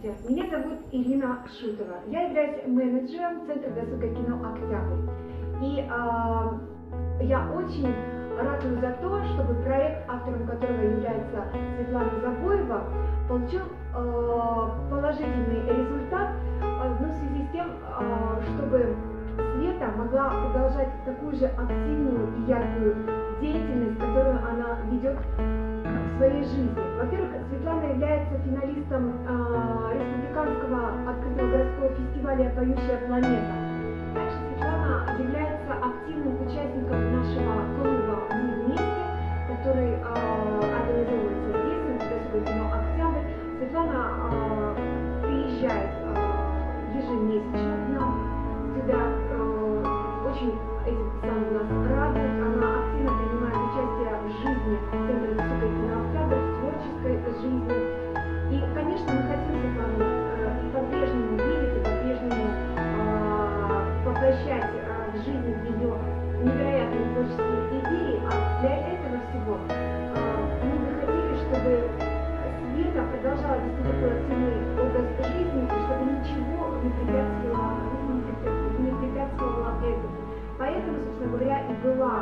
Здравствуйте, меня зовут Ирина Шутова. Я являюсь менеджером Центра досуга кино «Октябрь». И я очень радуюсь за то, чтобы проект, автором которого является Светлана Забоева, получил положительный результат, в связи с тем, чтобы Света могла продолжать такую же активную и яркую деятельность, которую она ведет в своей жизни. Во-первых, Светлана является финалистом Республиканского открытого городского фестиваля «Поющая планета». Также Светлана является активным участником нашего клуба «Мы вместе», который организовывается здесь, на досуге кино «Октябрь». Светлана приезжает ежемесячно к нам сюда, очень этим самым нас радует. Она активно принимает участие в жизни Центра досуга кино «Октябрь», в творческой жизни. И, конечно, мы хотим Светлану по-прежнему видеть и по-прежнему воплощать в жизнь ее невероятные творческие идеи. А для этого всего мы бы хотели, чтобы Света продолжала вести такой активный образ жизни, и чтобы ничего не препятствовало этому. Поэтому, собственно говоря, и была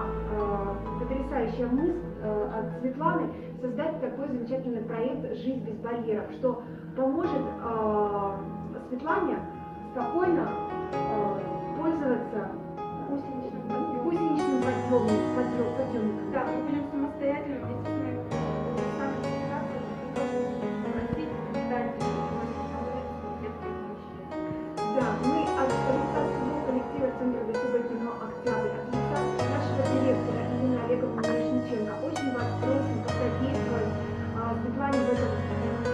потрясающая мысль от Светланы создать такой замечательный проект «Жизнь без барьеров», что поможет Светлане спокойно пользоваться гусеничным подъемником. Да, мы будем самостоятельно Да, мы от лица всего коллектива Центра досуга кино «Октябрь», от лица нашего директора Ирины Олеговны Мирошниченко очень вас просим посодействовать Светлане в этом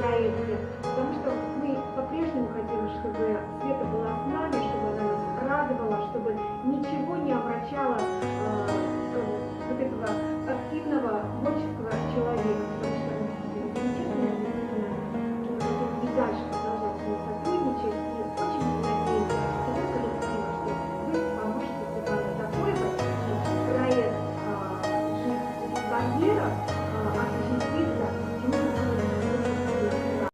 проекте, потому что мы по-прежнему хотим, чтобы Света была с нами, чтобы она нас радовала, чтобы ничего не омрачало